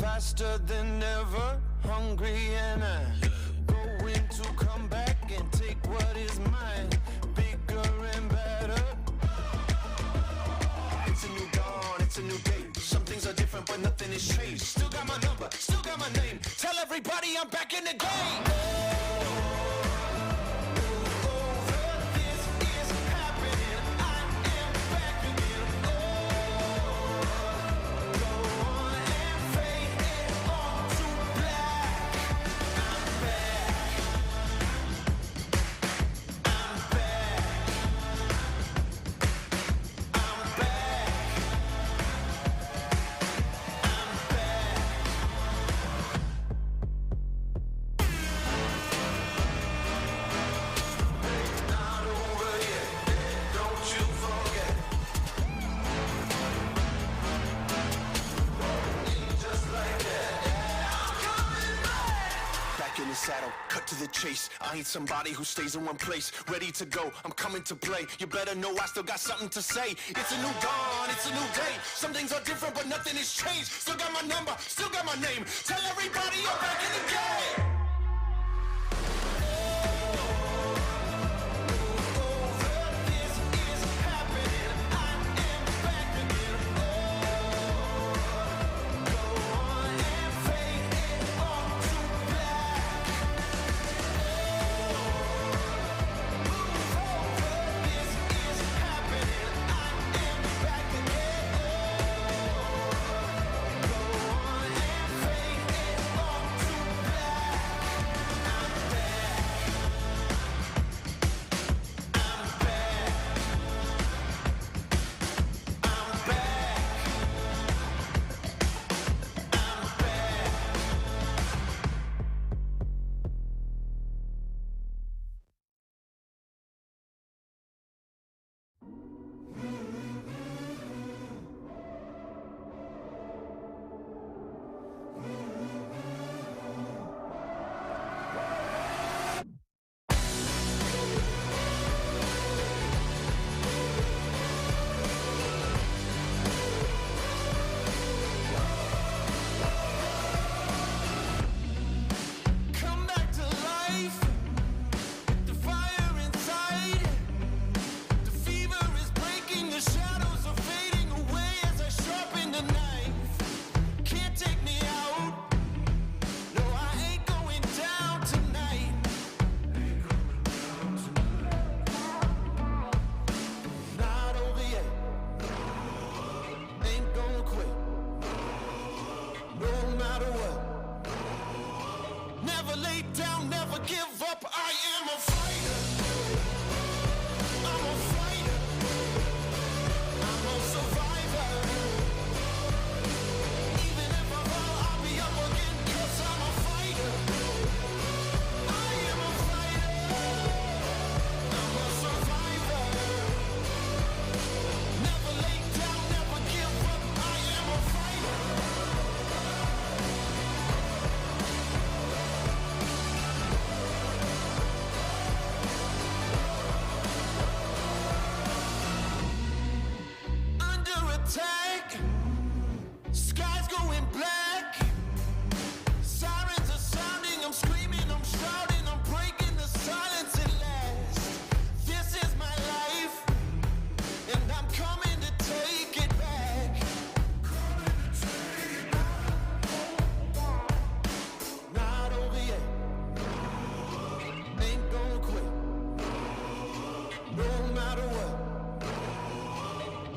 faster than ever, hungry and I'm going to come back and take what is mine, bigger and better. It's a new dawn, it's a new day. Some things are different, but nothing has changed. Still got my number, still got my name. Tell everybody I'm back in the game. Saddle, cut to the chase. I ain't somebody who stays in one place. Ready to go, I'm coming to play. You better know I still got something to say. It's a new dawn, it's a new day. Some things are different, but nothing has changed. Still got my number, still got my name. Tell everybody I'm back in the game.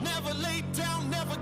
Never lay down, never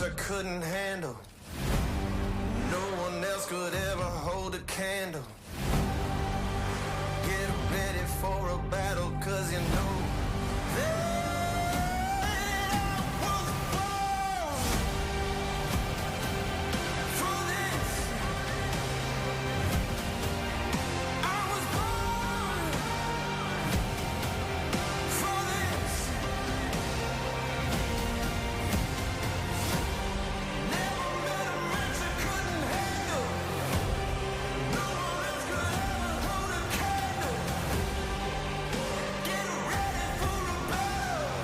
I couldn't handle. No one else could ever hold a candle. Get ready for a battle, 'cause you know that I was born for this. I was born for this. Never met a match I couldn't handle. No one else could ever hold a candle. Get ready for a battle,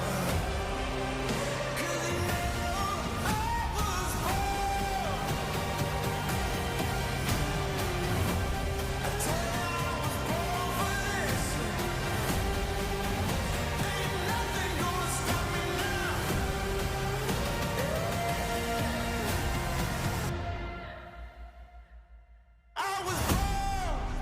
'cause you know I was born. I tell you I was born for this. Ain't nothing gonna stop me now. I was born for this.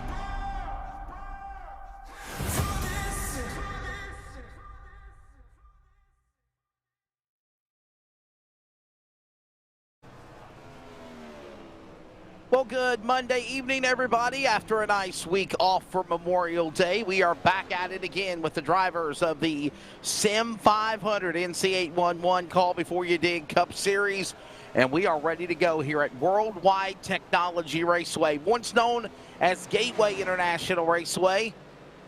Well, good Monday evening, everybody. After a nice week off for Memorial Day, we are back at it again with the drivers of the SIM500 NC811 Call Before You Dig Cup Series. And we are ready to go here at Worldwide Technology Raceway, once known as Gateway International Raceway.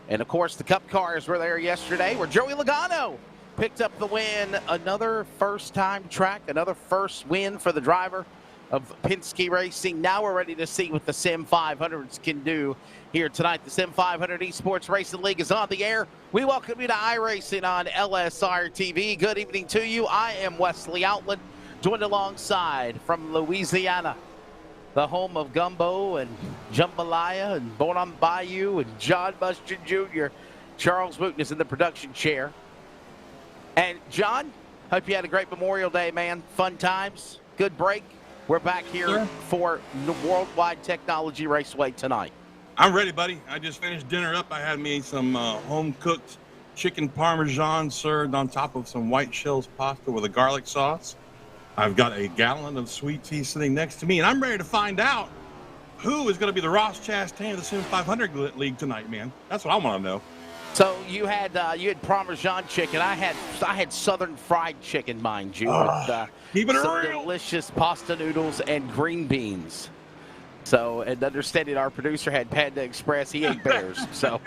And, of course, the Cup cars were there yesterday, where Joey Logano picked up the win. Another first-time track, another first win for the driver of Penske Racing. Now we're ready to see what the SIM500s can do here tonight. The SIM500 Esports Racing League is on the air. We welcome you to iRacing on LSRTV. Good evening to you. I am Wesley Outland, joined alongside from Louisiana, the home of gumbo and jambalaya and born on the bayou, and John Mustard Jr. Charles Wooten is in the production chair. And John, hope you had a great Memorial Day, man. Fun times, good break. We're back here for the Worldwide Technology Raceway tonight. I'm ready, buddy. I just finished dinner up. I had me some home-cooked chicken parmesan served on top of some white shells pasta with a garlic sauce. I've got a gallon of sweet tea sitting next to me, and I'm ready to find out who is going to be the Ross Chastain of the SIM500 League tonight, man. That's what I want to know. So you had Parmesan chicken. I had Southern fried chicken, mind you, with keep it some real. delicious pasta noodles and green beans. So, and understanding our producer had Panda Express, he ate bears. So,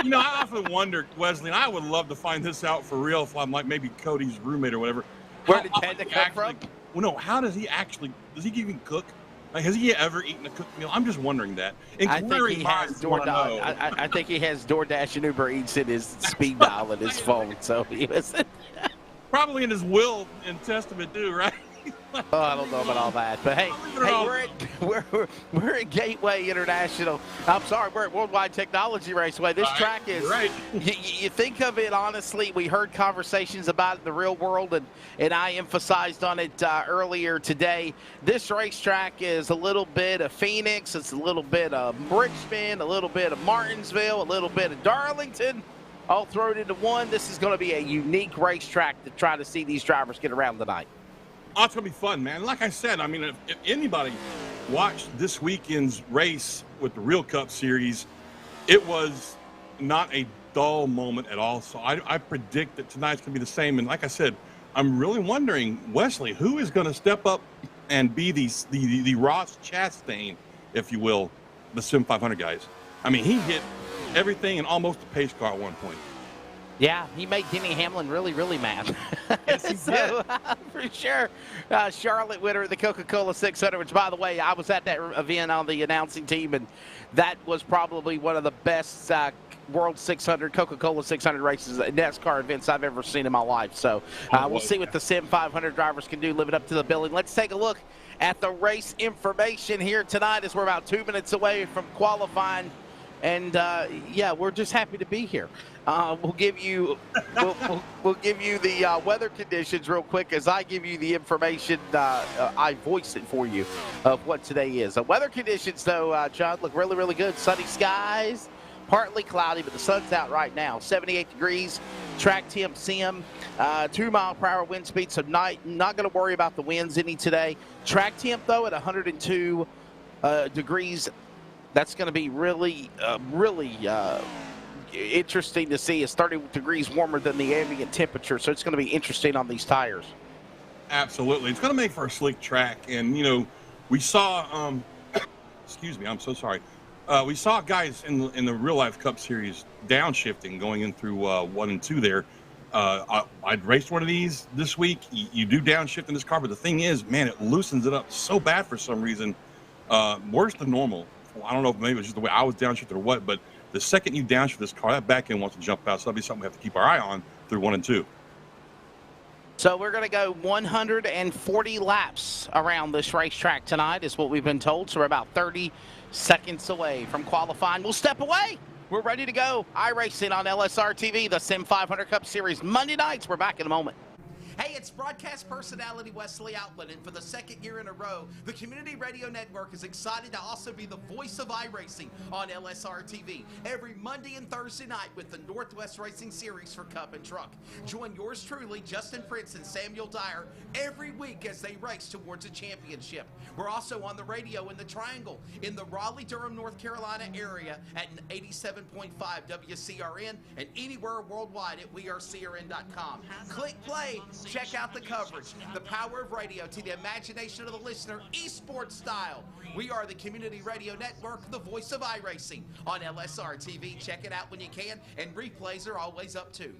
You know, I often wonder, Wesley, and I would love to find this out for real if I'm like maybe Cody's roommate or whatever. Where did Panda come from? Well, no, how does he actually, does he even cook? Like, has he ever eaten a cooked meal? I'm just wondering that. I think he has DoorDash. I think he has DoorDash and Uber Eats in his speed dial in his phone. So he was probably in his will and testament too, right? Oh, I don't know about all that, but hey, we're at Gateway International. I'm sorry, we're at Worldwide Technology Raceway. This track is right. You think of it honestly. We heard conversations about it in the real world, and I emphasized on it earlier today. This racetrack is a little bit of Phoenix, it's a little bit of Richmond, a little bit of Martinsville, a little bit of Darlington, all thrown into one. This is going to be a unique racetrack to try to see these drivers get around tonight. Oh, it's going to be fun, man. Like I said, I mean, if anybody watched this weekend's race with the Real Cup Series, it was not a dull moment at all. So I predict that tonight's going to be the same. And like I said, I'm really wondering, Wesley, who is going to step up and be the Ross Chastain, if you will, the SIM500 guys. I mean, he hit everything and almost a pace car at one point. Yeah, he made Denny Hamlin really, really mad. Yes, he did. For sure. Charlotte winner of the Coca-Cola 600, which, by the way, I was at that event on the announcing team, and that was probably one of the best World 600, Coca-Cola 600 races, NASCAR events I've ever seen in my life. So we'll see what the SIM500 drivers can do living up to the billing. Let's take a look at the race information here tonight as we're about 2 minutes away from qualifying. And yeah, we're just happy to be here. We'll give you the weather conditions real quick as I give you the information. I voice it for you of what today is. Weather conditions, though, John, look really, really good. Sunny skies, partly cloudy, but the sun's out right now. 78 degrees. Track temp sim 2-mile-per-hour wind speed, so not going to worry about the winds any today. Track temp, though, at 102 degrees. That's going to be really interesting to see. It's 30 degrees warmer than the ambient temperature, so it's going to be interesting on these tires. Absolutely. It's going to make for a slick track. And, you know, we saw, excuse me, I'm so sorry. We saw guys in the real life Cup Series downshifting going in through 1 and 2 there. I'd raced one of these this week. You do downshift in this car, but the thing is, man, it loosens it up so bad for some reason, worse than normal. I don't know if maybe it's just the way I was downshifted or what, but the second you downshift this car, that back end wants to jump out. So that'll be something we have to keep our eye on through 1 and 2. So we're going to go 140 laps around this racetrack tonight is what we've been told. So we're about 30 seconds away from qualifying. We'll step away. We're ready to go. iRacing on LSRTV, the SIM500 Cup Series. Monday nights. We're back in a moment. Hey, it's broadcast personality Wesley Outland, and for the second year in a row, the Community Radio Network is excited to also be the voice of iRacing on LSRTV every Monday and Thursday night with the Northwest Racing Series for Cup and Truck. Join yours truly, Justin Prince and Samuel Dyer, every week as they race towards a championship. We're also on the radio in the Triangle in the Raleigh-Durham, North Carolina area at 87.5 WCRN and anywhere worldwide at wearecrn.com. Click play. Check out the coverage, the power of radio to the imagination of the listener, esports style. We are the Community Radio Network, the voice of iRacing on LSR TV. Check it out when you can, and replays are always up too.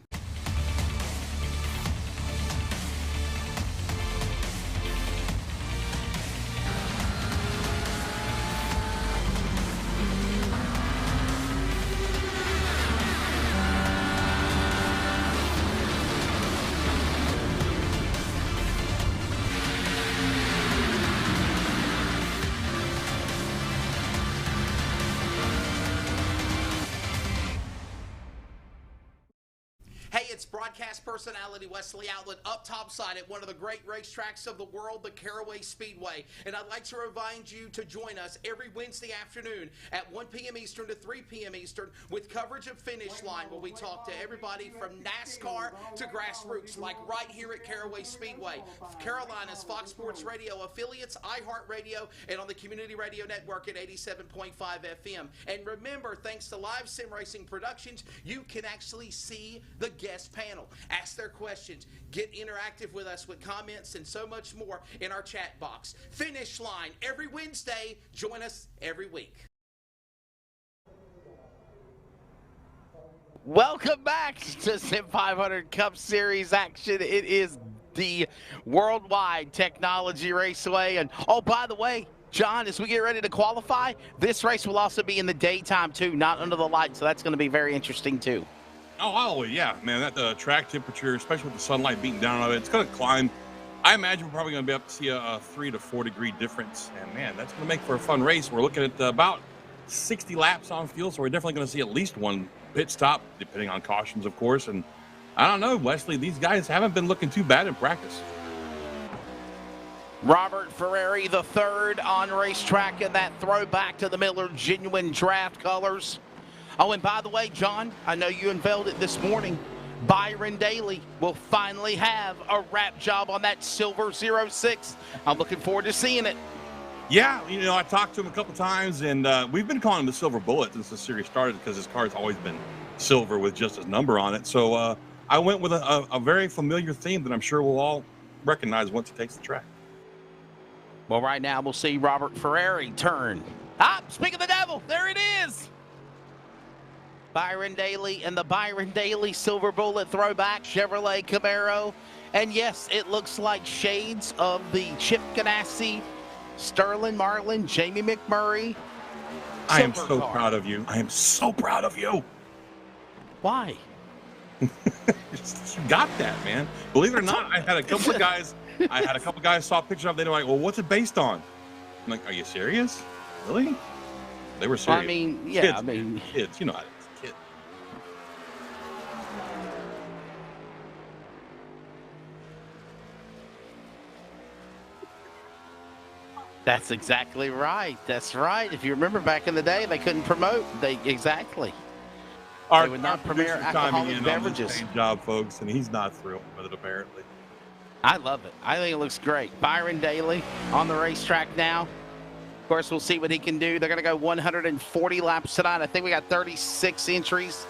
Hey, it's broadcast personality Wesley Outland up topside at one of the great racetracks of the world, the Caraway Speedway. And I'd like to remind you to join us every Wednesday afternoon at 1 p.m. Eastern to 3 p.m. Eastern with coverage of Finish Line, where we talk to everybody from NASCAR to grassroots, like right here at Caraway Speedway. Carolina's Fox Sports Radio affiliates, iHeartRadio, and on the Community Radio Network at 87.5 FM. And remember, thanks to Live Sim Racing Productions, you can actually see the guest panel, ask their questions, get interactive with us with comments and so much more in our chat box. Finish Line every Wednesday. Join us every week. Welcome back to SIM500 Cup Series action. It is the Worldwide Technology Raceway. And oh, by the way, John, as we get ready to qualify, this race will also be in the daytime too, not under the lights. So that's going to be very interesting too. Oh, yeah, man, that track temperature, especially with the sunlight beating down on it, it's going to climb. I imagine we're probably going to be able to see a 3 to 4 degree difference. And, man, that's going to make for a fun race. We're looking at about 60 laps on field, so we're definitely going to see at least one pit stop, depending on cautions, of course. And I don't know, Wesley, these guys haven't been looking too bad in practice. Robert Ferrari, the third on racetrack in that throwback to the Miller Genuine Draft colors. Oh, and by the way, John, I know you unveiled it this morning. Byron Daly will finally have a wrap job on that silver 06. I'm looking forward to seeing it. Yeah, you know, I talked to him a couple times, and we've been calling him the Silver Bullet since the series started because his car's always been silver with just his number on it. So I went with a very familiar theme that I'm sure we'll all recognize once he takes the track. Well, right now we'll see Robert Ferrari turn. Speak of the devil, there it is. Byron Daly and the Byron Daly Silver Bullet throwback Chevrolet Camaro. And yes, it looks like shades of the Chip Ganassi, Sterling Marlin, Jamie McMurray. I am so proud of you. I am so proud of you. Why? You got that, man. Believe it or not, I had a couple of guys saw a picture of it. They were like, well, what's it based on? I'm like, are you serious? Really? They were serious. I mean, yeah, kids, I mean, kids, you know how it is. Kids. That's exactly right. That's right. If you remember back in the day, they couldn't promote. Exactly. Our, They would not our premiere producer's chiming alcoholic in beverages. on this paint job, folks, and he's not thrilled with it apparently. I love it. I think it looks great. Byron Daly on the racetrack now. Of course, we'll see what he can do. They're going to go 140 laps tonight. I think we got 36 entries.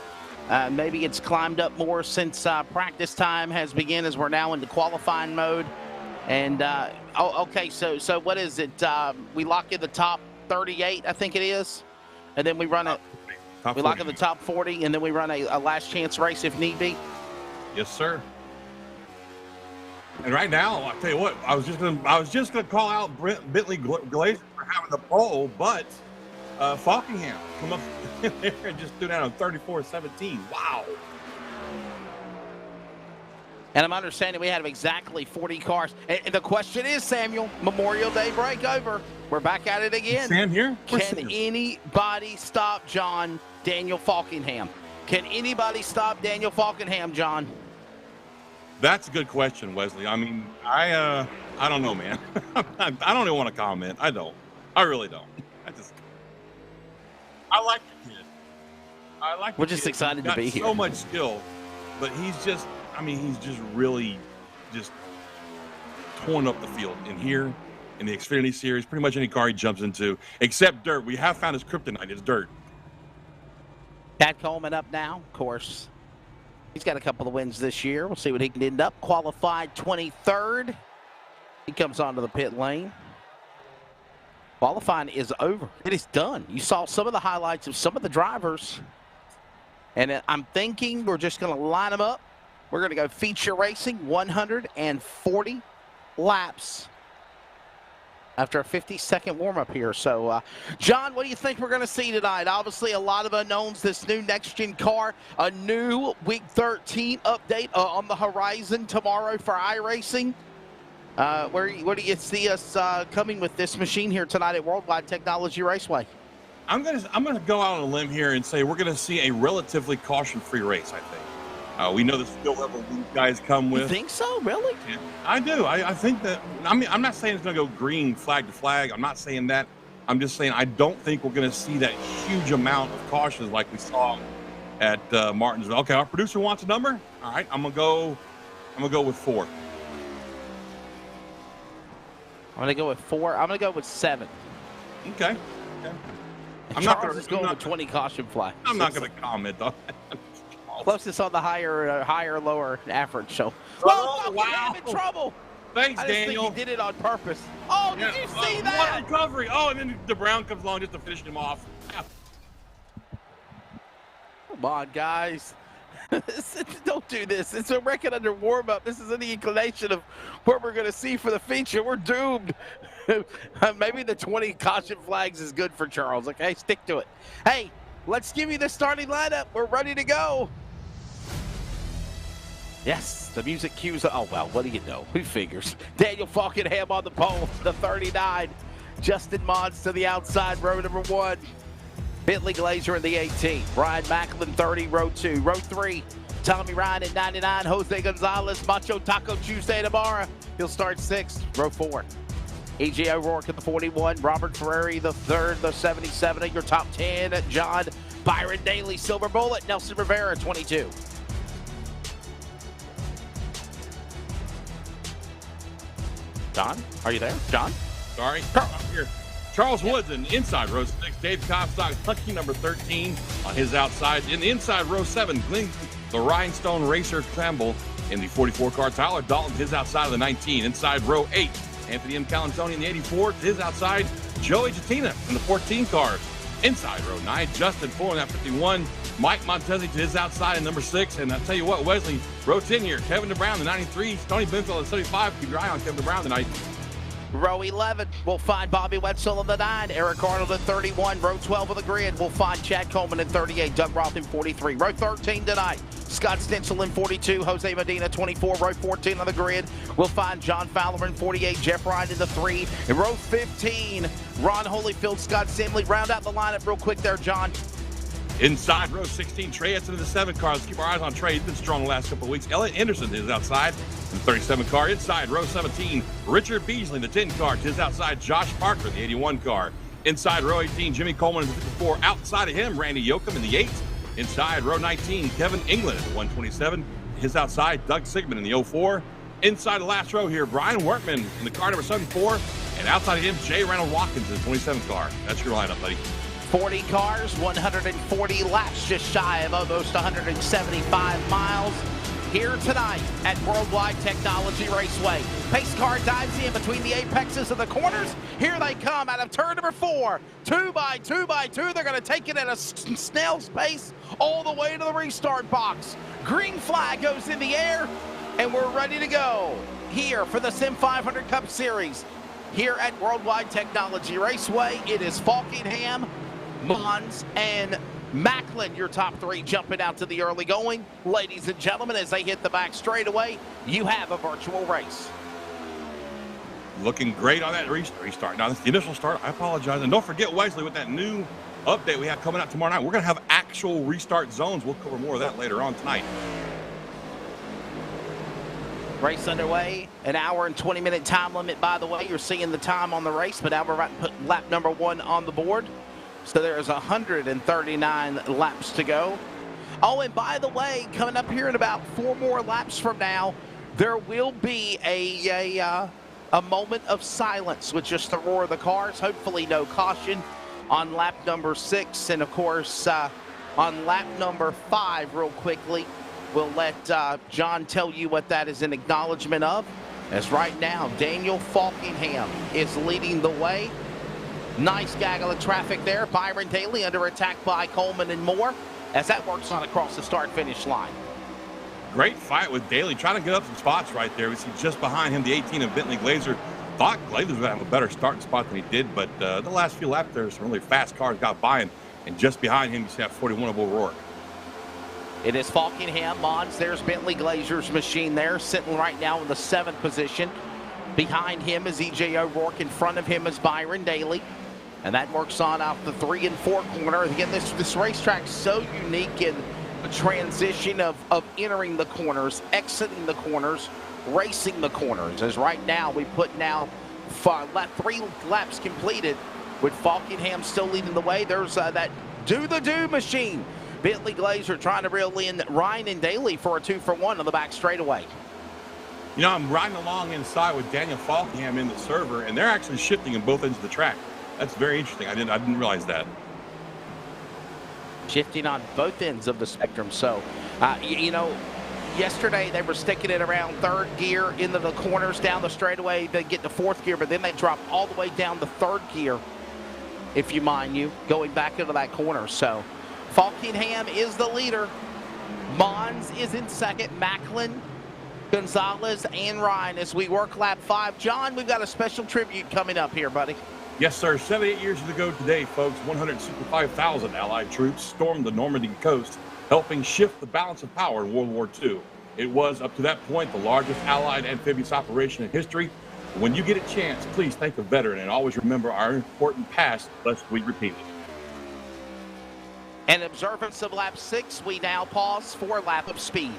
Maybe it's climbed up more since practice time has begun, as we're now into qualifying mode. And, okay, so what is it? We lock in the top 38, I think it is. And then we run we lock in the top 40, and then we run a last chance race if need be. Yes, sir. And right now, I'll tell you what, I was just gonna call out Bentley Glazer for having the pole, but Falkingham come up there and just threw down on 34-17. Wow. And I'm understanding we have exactly 40 cars. And the question is, Samuel, Memorial Day break over. We're back at it again. Sam here? Can anybody stop Daniel Falkingham? Can anybody stop Daniel Falkingham, John? That's a good question, Wesley. I mean, I don't know, man. I don't even want to comment. I don't. I really don't. I like the kid. We're just excited to be here. So much skill, but he's just really just torn up the field in here, in the Xfinity Series. Pretty much any car he jumps into, except dirt. We have found his kryptonite. It's dirt. Pat Coleman up now, of course. He's got a couple of wins this year. We'll see what he can end up. Qualified 23rd. He comes onto the pit lane. Qualifying is over. It is done. You saw some of the highlights of some of the drivers. And I'm thinking we're just going to line them up. We're going to go feature racing, 140 laps after a 50-second warm-up here. So, John, what do you think we're going to see tonight? Obviously, a lot of unknowns. This new next-gen car, a new Week 13 update on the horizon tomorrow for iRacing. Where do you see us coming with this machine here tonight at Worldwide Technology Raceway? I'm gonna go out on a limb here and say we're gonna see a relatively caution-free race. I think. We know the skill level these guys come with. You think so? Really? Yeah, I do. I think that. I mean, I'm not saying it's going to go green flag to flag. I'm not saying that. I'm just saying I don't think we're going to see that huge amount of cautions like we saw at Martinsville. Okay, our producer wants a number. All right, I'm gonna go with 4. I'm gonna go with 4. I'm gonna go with 7. Okay. I'm not going with 20 caution flags. I'm not going to comment on that. Closest on the higher, lower average. So, wow! I'm in trouble. Thanks, I just Daniel. think he did it on purpose. Oh, did you see that? What recovery! Oh, and then the Brown comes along just to finish him off. Come on, guys. Don't do this. It's a record under warm-up. This is any inclination of what we're going to see for the feature. We're doomed. Maybe the 20 caution flags is good for Charles. Okay, stick to it. Hey, let's give you the starting lineup. We're ready to go. Yes, the music cues. Oh, well, what do you know? Who figures? Daniel Falkingham on the pole, the 39. Justin Mons to the outside, row number 1. Bentley Glazer in the 18. Brian Macklin, 30, row 2. Row 3, Tommy Ryan at 99. Jose Gonzalez, Macho Taco Tuesday tomorrow. He'll start 6th. Row 4. E.J. O'Rourke at the 41. Robert Ferrari, the 3rd, the 77 at your top 10. John Byron Daly, Silver Bullet. Nelson Rivera, 22. John, are you there? John? Sorry. I'm here. Charles Woods in inside row 6. Dave Comstock, lucky number 13 on his outside. In the inside row 7, Glenn, the Rhinestone Racer Campbell in the 44 car. Tyler Dalton, his outside of the 19. Inside row 8, Anthony M. Calantoni in the 84. His outside, Joey Jatina in the 14 car. Inside row 9, Justin Fuller in that 51. Mike Montezzi to his outside in number 6. And I'll tell you what, Wesley, row 10 here. Kevin DeBrown, the 93. Tony Benfield, the 75. Keep your eye on Kevin DeBrown tonight. Row 11, we'll find Bobby Wetzel in the 9, Eric Arnold at 31. Row 12 of the grid, we'll find Chad Coleman at 38, Doug Roth in 43. Row 13 tonight, Scott Stencil in 42, Jose Medina 24. Row 14 on the grid, we'll find John Fowler in 48, Jeff Ryan in the 3. In row 15, Ron Holyfield, Scott Simley. Round out the lineup real quick there, John. Inside row 16, Trey Edson in the 7 car. Let's keep our eyes on Trey. He's been strong the last couple of weeks. Elliot Anderson is outside in the 37 car. Inside row 17, Richard Beasley in the 10 car. To his outside, Josh Parker in the 81 car. Inside row 18, Jimmy Coleman in the 54. Outside of him, Randy Yoakum in the 8. Inside row 19, Kevin England at the 127. His outside, Doug Sigmund in the 04. Inside the last row here, Brian Workman in the car number 74. And outside of him, J. Randall Watkins in the 27 car. That's your lineup, buddy. 40 cars, 140 laps, just shy of almost 175 miles. Here tonight at Worldwide Technology Raceway. Pace car dives in between the apexes of the corners. Here they come out of turn number 4. 2 by 2 by 2. They're going to take it at a snail's pace all the way to the restart box. Green flag goes in the air, and we're ready to go here for the SIM500 Cup Series. Here at Worldwide Technology Raceway, it is Falkingham, Mons, and Macklin, your top 3 jumping out to the early going. Ladies and gentlemen, as they hit the back straightaway, you have a virtual race. Looking great on that restart. Now, that's the initial start. I apologize. And don't forget, Wesley, with that new update we have coming out tomorrow night, we're going to have actual restart zones. We'll cover more of that later on tonight. Race underway, an hour and 20-minute time limit, by the way. You're seeing the time on the race, but now we're about to put lap number 1 on the board. So there's 139 laps to go. Oh, and by the way, coming up here in about 4 more laps from now, there will be a moment of silence with just the roar of the cars. Hopefully no caution on lap number 6. And, of course, on lap number 5, real quickly, we'll let John tell you what that is an acknowledgement of. As right now, Daniel Falkingham is leading the way. Nice gaggle of traffic there. Byron Daly under attack by Coleman and Moore as that works on across the start-finish line. Great fight with Daly, trying to get up some spots right there. We see just behind him the 18 of Bentley Glazer. Thought Glazer was going to have a better starting spot than he did, but the last few laps there, some really fast cars got by him. And just behind him, you see that 41 of O'Rourke. It is Falkingham, Mons. There's Bentley Glazer's machine there, sitting right now in the 7th position. Behind him is E.J. O'Rourke. In front of him is Byron Daly. And that works on out the 3 and 4 corner. Again, this racetrack's so unique in the transition of entering the corners, exiting the corners, racing the corners. As right now, we put now 3 laps completed with Falkingham still leading the way. There's that do-the-do machine. Bentley Glazer trying to reel in Ryan and Daly for a 2-for-1 on the back straightaway. You know, I'm riding along inside with Daniel Falkingham in the server, and they're actually shifting in both ends of the track. That's very interesting. I didn't realize that. Shifting on both ends of the spectrum. So, you know, yesterday they were sticking it around 3rd gear into the corners down the straightaway. They get to 4th gear, but then they drop all the way down to 3rd gear, if you mind you, going back into that corner. So, Falkingham is the leader. Mons is in 2nd. Macklin, Gonzalez, and Ryan as we work lap 5. John, we've got a special tribute coming up here, buddy. Yes, sir. 78 years ago today, folks, 165,000 Allied troops stormed the Normandy coast, helping shift the balance of power in World War II. It was, up to that point, the largest Allied amphibious operation in history. When you get a chance, please thank a veteran and always remember our important past, lest we repeat it. In observance of lap 6, we now pause for a lap of speed.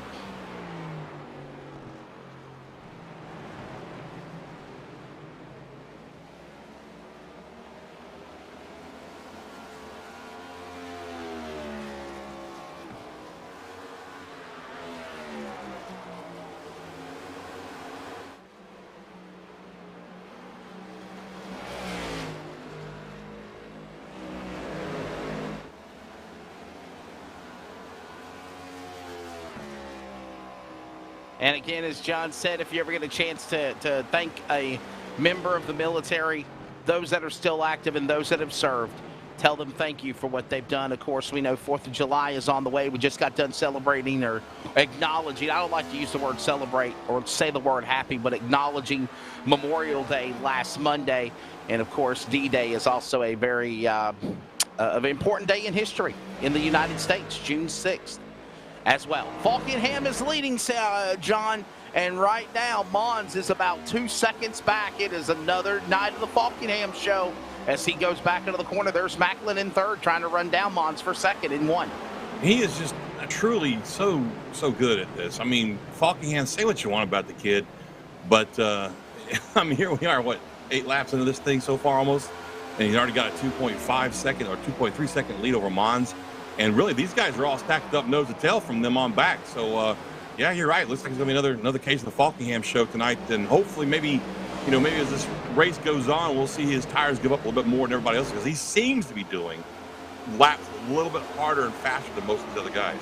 And again, as John said, if you ever get a chance to thank a member of the military, those that are still active and those that have served, tell them thank you for what they've done. Of course, we know 4th of July is on the way. We just got done celebrating or acknowledging. I don't like to use the word celebrate or say the word happy, but acknowledging Memorial Day last Monday. And, of course, D-Day is also a very important day in history in the United States, June 6th. As well. Falkingham is leading, John, and right now Mons is about 2 seconds back. It is another night of the Falkingham show as he goes back into the corner. There's Macklin in 3rd, trying to run down Mons for 2nd in 1. He is just truly so good at this. I mean, Falkingham, say what you want about the kid, but I mean, here we are, what, 8 laps into this thing so far almost, and he's already got a 2.5 second or 2.3 second lead over Mons. And really, these guys are all stacked up nose to tail from them on back. So, yeah, you're right. Looks like it's going to be another case of the Falkingham show tonight. And hopefully maybe as this race goes on, we'll see his tires give up a little bit more than everybody else, because he seems to be doing laps a little bit harder and faster than most of the other guys.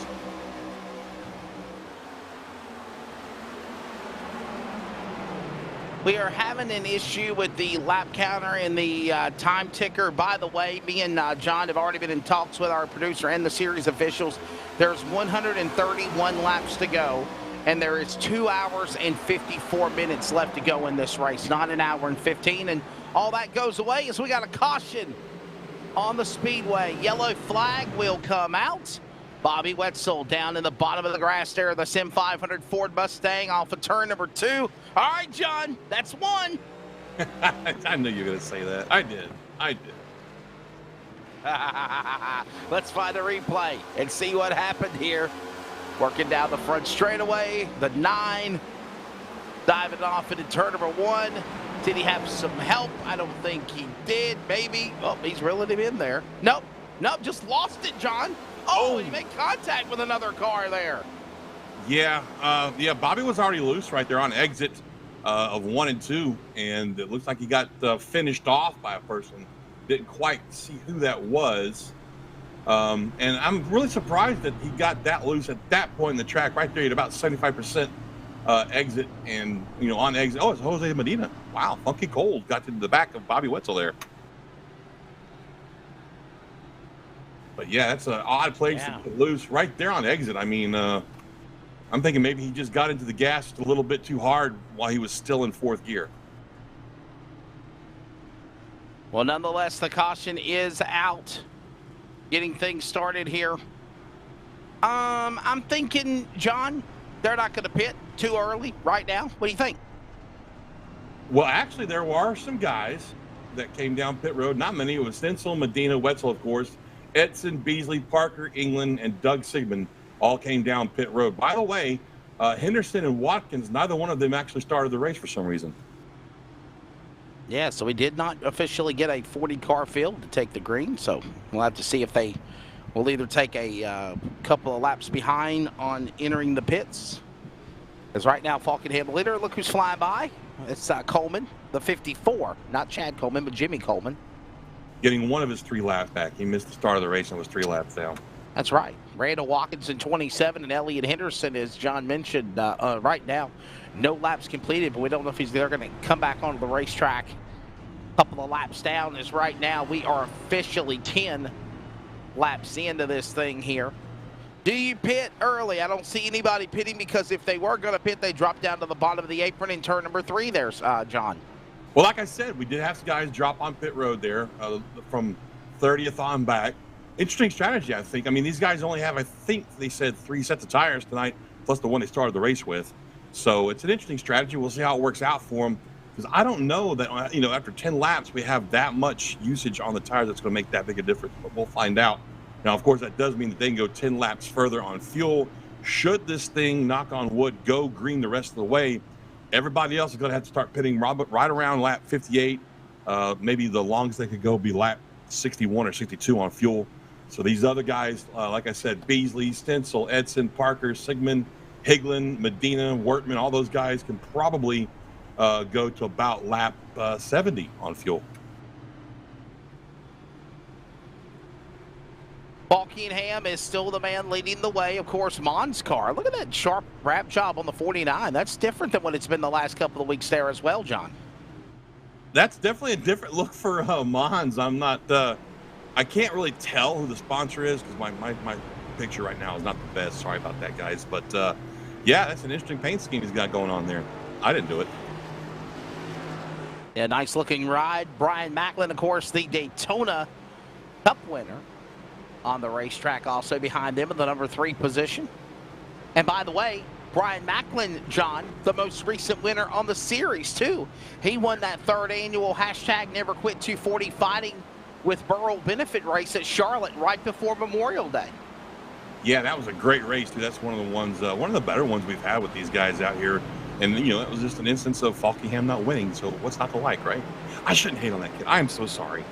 We are having an issue with the lap counter and the time ticker. By the way, me and John have already been in talks with our producer and the series officials. There's 131 laps to go, and there is 2 hours and 54 minutes left to go in this race, not an hour and 15. And all that goes away as we got a caution on the speedway. Yellow flag will come out. Bobby Wetzel down in the bottom of the grass there, the SIM500 Ford Mustang off of turn number 2. All right, John, that's one. I knew you were going to say that. I did. Let's find a replay and see what happened here. Working down the front straightaway, the 9, diving off into turn number 1. Did he have some help? I don't think he did. Maybe. Oh, he's reeling him in there. Nope, just lost it, John. Oh, he made contact with another car there. Yeah, Bobby was already loose right there on exit of 1 and 2, and it looks like he got finished off by a person. Didn't quite see who that was. And I'm really surprised that he got that loose at that point in the track, right there at about 75% exit, and on exit. Oh, it's Jose Medina. Wow, Funky Cold got to the back of Bobby Wetzel there. But yeah, that's an odd place to get loose right there on exit. I mean, I'm thinking maybe he just got into the gas a little bit too hard while he was still in 4th gear. Well, nonetheless, the caution is out. Getting things started here. I'm thinking, John, they're not going to pit too early right now. What do you think? Well, actually, there were some guys that came down pit road. Not many. It was Stencil, Medina, Wetzel, of course. Edson, Beasley, Parker, England, and Doug Sigmund all came down pit road. By the way, Henderson and Watkins, neither one of them actually started the race for some reason. Yeah, so we did not officially get a 40-car field to take the green, so we'll have to see if they will either take a couple of laps behind on entering the pits. As right now, Falkingham leader, look who's flying by. It's Coleman, the 54. Not Chad Coleman, but Jimmy Coleman. Getting one of his 3 laps back. He missed the start of the race and was 3 laps down. That's right. Randall Watkins in 27 and Elliott Henderson, as John mentioned, right now, no laps completed, but we don't know if they're going to come back onto the racetrack. A couple of laps down, as right now we are officially 10 laps into this thing here. Do you pit early? I don't see anybody pitting, because if they were going to pit, they drop down to the bottom of the apron in turn number 3 there, John. Well, like I said, we did have some guys drop on pit road there from 30th on back. Interesting strategy, I think. I mean, these guys only have, I think they said, 3 sets of tires tonight, plus the one they started the race with. So it's an interesting strategy. We'll see how it works out for them, because I don't know that, after 10 laps, we have that much usage on the tires that's going to make that big a difference, but we'll find out. Now, of course, that does mean that they can go 10 laps further on fuel. Should this thing, knock on wood, go green the rest of the way, everybody else is going to have to start pitting right around lap 58. Maybe the longest they could go be lap 61 or 62 on fuel. So these other guys, like I said, Beasley, Stencil, Edson, Parker, Sigmund, Higlin, Medina, Wortman, all those guys can probably go to about lap 70 on fuel. Falkingham is still the man leading the way. Of course, Mon's car. Look at that sharp wrap job on the 49. That's different than what it's been the last couple of weeks there as well, John. That's definitely a different look for Mons. I'm not, I can't really tell who the sponsor is, because my picture right now is not the best. Sorry about that, guys. But, yeah, that's an interesting paint scheme he's got going on there. I didn't do it. Yeah, nice looking ride. Brian Macklin, of course, the Daytona Cup winner on the racetrack, also behind him in the number 3 position. And by the way, Brian Macklin, John, the most recent winner on the series, too. He won that 3rd annual #NeverQuit 240 fighting with Burrow benefit race at Charlotte right before Memorial Day. Yeah, that was a great race, too. That's one of the ones, one of the better ones we've had with these guys out here. And, it was just an instance of Falkingham not winning, so what's not to like, right? I shouldn't hate on that kid. I am so sorry.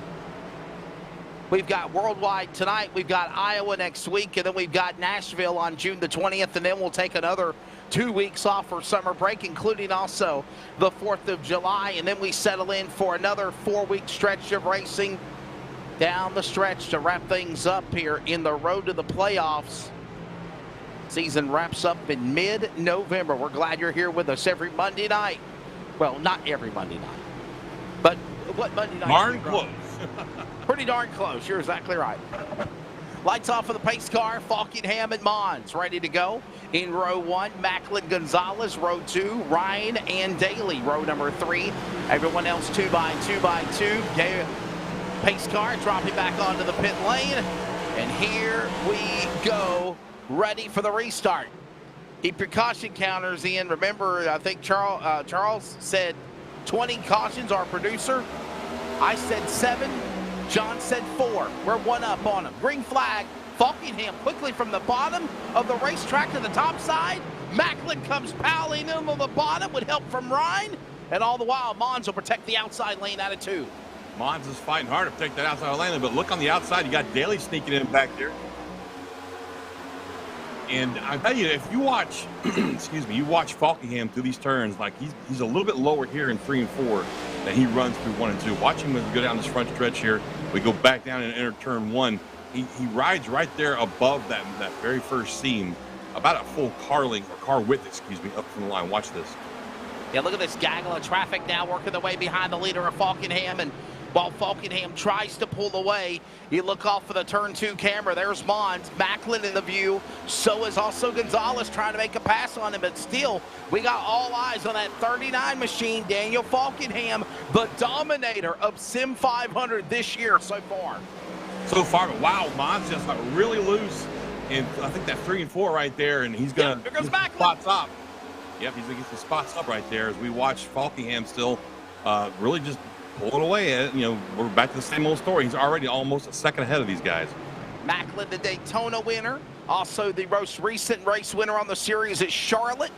We've got Worldwide tonight. We've got Iowa next week, and then we've got Nashville on June the 20th, and then we'll take another 2 weeks off for summer break, including also the 4th of July, and then we settle in for another 4-week stretch of racing down the stretch to wrap things up here in the road to the playoffs. Season wraps up in mid-November. We're glad you're here with us every Monday night. Well, not every Monday night, but what Monday night? Darn close. Pretty darn close. You're exactly right. Lights off of the pace car. Falkingham and Mons ready to go. In row 1, Macklin Gonzalez. Row 2, Ryan and Daly. Row number 3. Everyone else 2 by 2 by 2. Pace car dropping back onto the pit lane. And here we go. Ready for the restart. Keep your caution counters in. Remember, I think Charles said 20 cautions, our producer. I said 7. John said 4. We're 1 up on him. Green flag. Falkingham quickly from the bottom of the racetrack to the top side. Macklin comes piling in on the bottom with help from Ryan. And all the while, Mons will protect the outside lane out of 2. Mons is fighting hard to protect that outside lane, but look on the outside. You got Daly sneaking in back there. And I tell you, if you watch, excuse me, you watch Falkingham through these turns, like he's a little bit lower here in 3 and 4 than he runs through 1 and 2. Watch him as we go down this front stretch here. We go back down and enter turn 1. He rides right there above that very first seam, about a full car length, or car width, excuse me, up from the line. Watch this. Yeah, look at this gaggle of traffic now working their way behind the leader of Falkingham. And while Falkingham tries to pull away, you look off for the turn 2 camera. There's Mons, Macklin in the view. So is also Gonzalez trying to make a pass on him. But still, we got all eyes on that 39 machine, Daniel Falkingham, the dominator of SIM500 this year so far. So far, but wow, Mons just got really loose. And I think that 3 and 4 right there, and he's going to spots up. Yep, he's going to get the spots up right there as we watch Falkingham still really just pulling away. You know, we're back to the same old story. He's already almost a second ahead of these guys. Macklin, the Daytona winner. Also the most recent race winner on the series at Charlotte.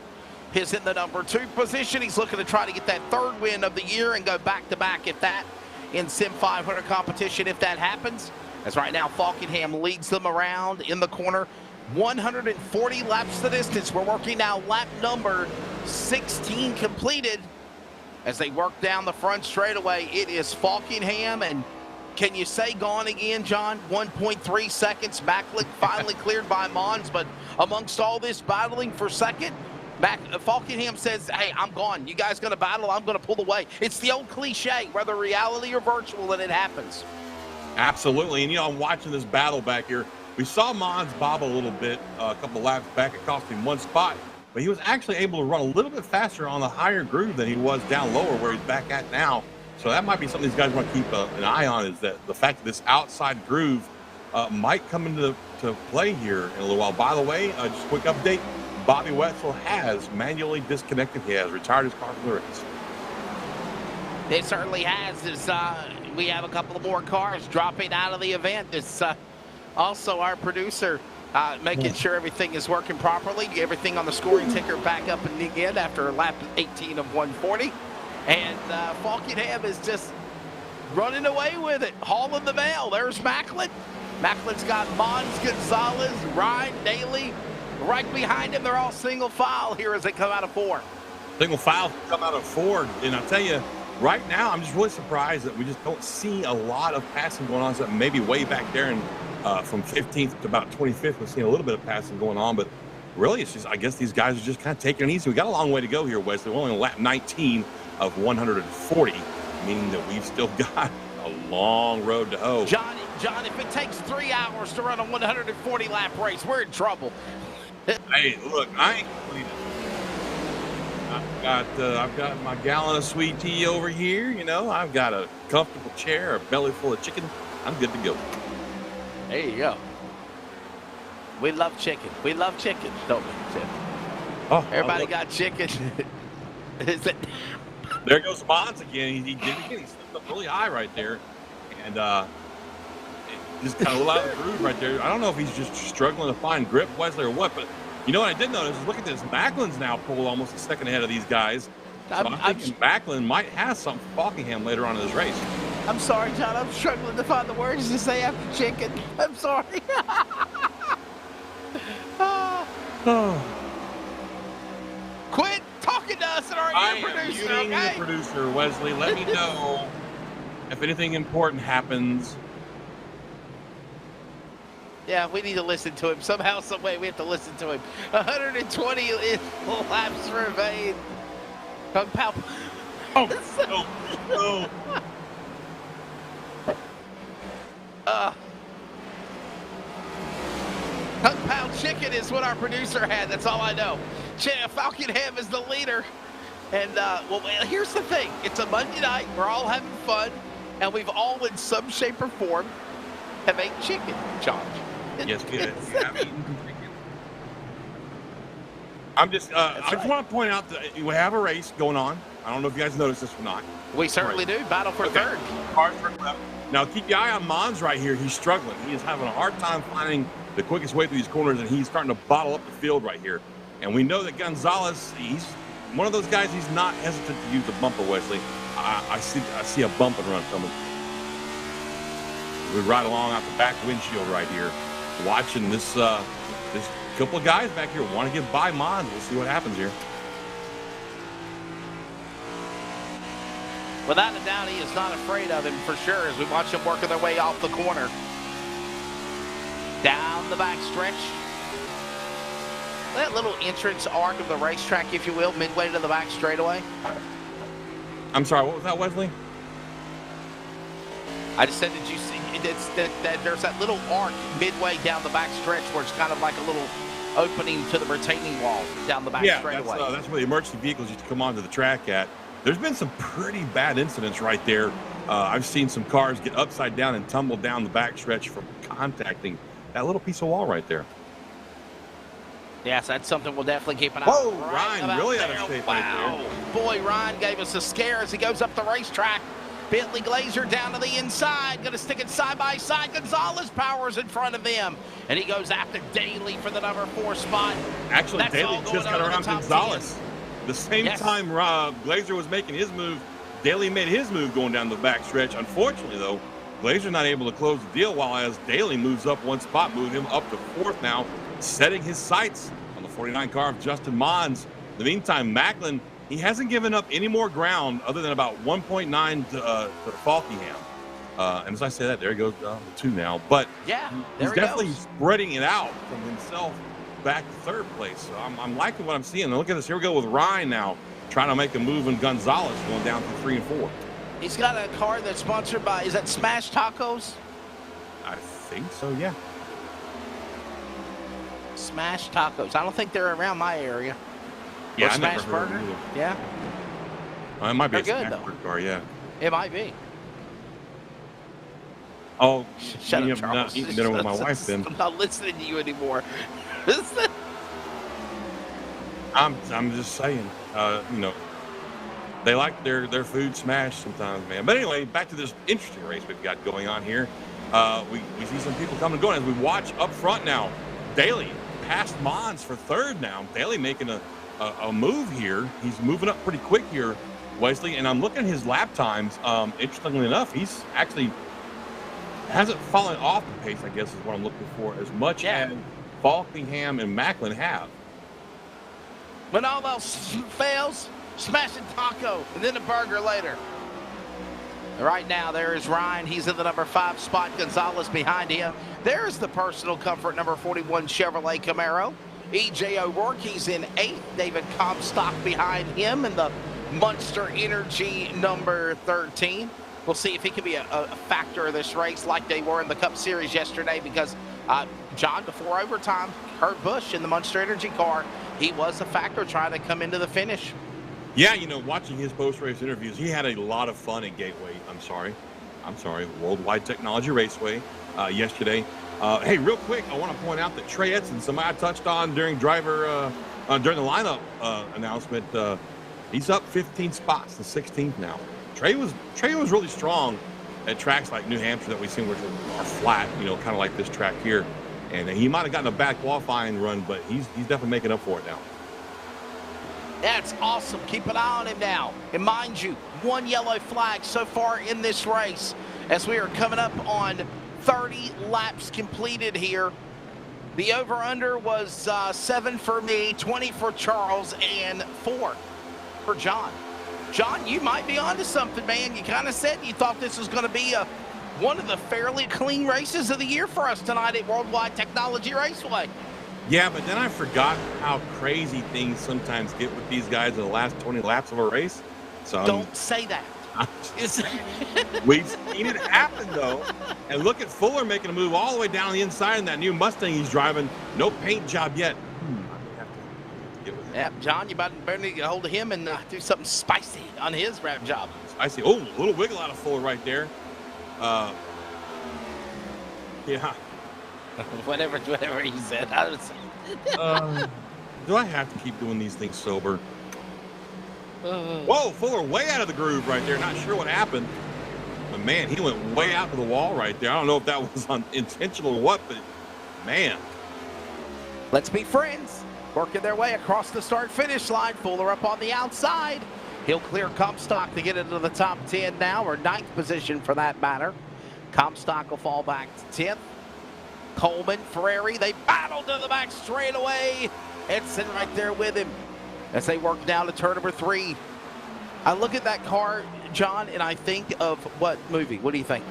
Is in the number 2 position. He's looking to try to get that 3rd win of the year and go back-to-back if that in SIM500 competition if that happens. As right now, Falkingham leads them around in the corner. 140 laps the distance. We're working now lap number 16 completed. As they work down the front straightaway, it is Falkingham, and can you say gone again, John? 1.3 seconds. Macklin finally cleared by Mons, but amongst all this battling for second, Falkingham says, hey, I'm gone. You guys going to battle? I'm going to pull away. It's the old cliche, whether reality or virtual, and it happens. Absolutely, and you know, I'm watching this battle back here. We saw Mons bob a little bit a couple laps back. It cost him 1 spot. But he was actually able to run a little bit faster on the higher groove than he was down lower where he's back at now. So that might be something these guys want to keep an eye on, is that the fact that this outside groove might come into play here in a little while. By the way, just a quick update, Bobby Wetzel has manually disconnected. He has retired his car from the race. It certainly has. We have a couple of more cars dropping out of the event. It's also our producer making sure everything is working properly. Everything on the scoring ticker back up and again after lap 18 of 140. And Falkingham is just running away with it, hauling the mail. There's Macklin. Macklin's got Mons, Gonzalez, Ryan, Daly right behind him. They're all single file here as they come out of 4. Single file come out of 4. And I'll tell you, right now, I'm just really surprised that we just don't see a lot of passing going on. So maybe way back there and from 15th to about 25th, we're seeing a little bit of passing going on. But really, it's just, I guess these guys are just kind of taking it easy. We got a long way to go here, Wesley. We're only on lap 19 of 140, meaning that we've still got a long road to hoe. John, if it takes 3 hours to run a 140-lap race, we're in trouble. Hey, look, I ain't complaining. I've got my gallon of sweet tea over here. You know, I've got a comfortable chair, a belly full of chicken. I'm good to go. There you go. We love chicken. We love chicken, don't we? Oh, everybody got chicken. Is it? There goes Mons again. He did it again. He slipped up really high right there. And just kind of a little out of the groove right there. I don't know if he's just struggling to find grip, Wesley, or what, but you know what I did notice is look at this. Macklin's now pulled almost a second ahead of these guys. So I'm thinking Macklin might have something for Falkingham later on in this race. I'm sorry, John. I'm struggling to find the words to say after chicken. I'm sorry. Quit talking to us and our producer, I am muting okay? the producer, Wesley. Let me know if anything important happens. Yeah, we need to listen to him. Somehow, some way, we have to listen to him. 120 laps remain. Kung Pao. Oh, no. Kung Pao Chicken is what our producer had. That's all I know. Falcon Ham is the leader. And, well, here's the thing. It's a Monday night. We're all having fun. And we've all, in some shape or form, have ate chicken, John. Yes, we have eaten some chicken. I just want to point out that we have a race going on. I don't know if you guys noticed this or not. We certainly do. Battle for third. Cars circle up. Now, keep your eye on Mons right here. He's struggling. He is having a hard time finding the quickest way through these corners, and he's starting to bottle up the field right here. And we know that Gonzalez, he's one of those guys, he's not hesitant to use the bumper, Wesley. I see a bump and run coming. We ride along out the back windshield right here, watching this couple of guys back here want to get by Mons. We'll see what happens here. Without a doubt, he is not afraid of him for sure as we watch him working their way off the corner. Down the back stretch. That little entrance arc of the racetrack, if you will, midway to the back straightaway. I'm sorry, what was that, Wesley? I just said, did you see that there's that little arc midway down the back stretch where it's kind of like a little opening to the retaining wall down the back straightaway. That's where the emergency vehicles used to come onto the track at. There's been some pretty bad incidents right there. I've seen some cars get upside down and tumble down the back stretch from contacting that little piece of wall right there. Yes, that's something we'll definitely keep an eye on. Whoa, Ryan really out of shape right there. Boy, Ryan gave us a scare as he goes up the racetrack. Bentley Glazier down to the inside, going to stick it side by side. Gonzalez powers in front of him, and he goes after Daly for the number 4 spot. Actually, Daly just got around Gonzalez. The same time Glazier was making his move, Daly made his move going down the back stretch. Unfortunately, though, Glazier not able to close the deal, while as Daly moves up one spot, moving him up to 4th now, setting his sights on the 49 car of Justin Mons. In the meantime, Macklin, he hasn't given up any more ground other than about 1.9 to Falkingham. And as I say that, there he goes to 2 now. But yeah, he's definitely spreading it out from himself back to 3rd place. So I'm liking what I'm seeing. And look at this. Here we go with Ryan now, trying to make a move, and Gonzalez going down to 3 and 4. He's got a car that's sponsored by, is that Smash Tacos? I think so, yeah. Smash Tacos. I don't think they're around my area. Yeah, or I Smash never heard Burger. of them either. Yeah. It might be They're a good, Smash Burger car, yeah. It might be. Oh, Shut up, I'm Charles. not eating dinner with my wife then. I'm not listening to you anymore. I'm just saying, you know, they like their food smashed sometimes, man. But anyway, back to this interesting race we've got going on here. We see some people coming and going as we watch up front now. Daly past Mons for 3rd now. Daly making a move here. He's moving up pretty quick here, Wesley. And I'm looking at his lap times. Interestingly enough, he's actually hasn't fallen off the pace, I guess is what I'm looking for, as much as Falkingham and Macklin have. When all else fails, smash a taco and then a burger later. Right now, there is Ryan. He's in the number 5 spot. Gonzalez behind him. There's the personal comfort number 41 Chevrolet Camaro. E.J. O'Rourke, he's in 8th. David Comstock behind him in the Monster Energy number 13. We'll see if he can be a factor of this race like they were in the Cup Series yesterday, because John, before overtime, Kurt Busch in the Monster Energy car, he was a factor trying to come into the finish. Yeah, you know, watching his post-race interviews, he had a lot of fun at Gateway. I'm sorry, Worldwide Technology Raceway yesterday. Hey, real quick, I want to point out that Trey Edson, somebody I touched on during during the lineup announcement, he's up 15 spots to 16th now. Trey was really strong at tracks like New Hampshire that we've seen, which are flat, you know, kind of like this track here. And he might have gotten a bad qualifying run, but he's definitely making up for it now. That's awesome. Keep an eye on him now. And mind you, one yellow flag so far in this race as we are coming up on 30 laps completed here. The over-under was 7 for me, 20 for Charles, and 4 for John. John, you might be onto something, man. You kind of said you thought this was going to be one of the fairly clean races of the year for us tonight at Worldwide Technology Raceway. Yeah, but then I forgot how crazy things sometimes get with these guys in the last 20 laps of a race. So don't say that. We've seen it happen, though. And look at Fuller making a move all the way down the inside in that new Mustang he's driving. No paint job yet. I may have to get with him. Yeah, John, you better get a hold of him and do something spicy on his wrap job. Spicy. Oh, a little wiggle out of Fuller right there. Yeah. whatever he said. Do I have to keep doing these things sober? Whoa, Fuller way out of the groove right there. Not sure what happened. But, man, he went way out to the wall right there. I don't know if that was intentional or what, but, man. Let's be friends. Working their way across the start-finish line. Fuller up on the outside. He'll clear Comstock to get into the top 10 now, or 9th position for that matter. Comstock will fall back to 10th. Coleman, Ferrari, they battle to the back straightaway. Edson right there with him as they work down to turn number 3. I look at that car, John, and I think of what movie? What do you think?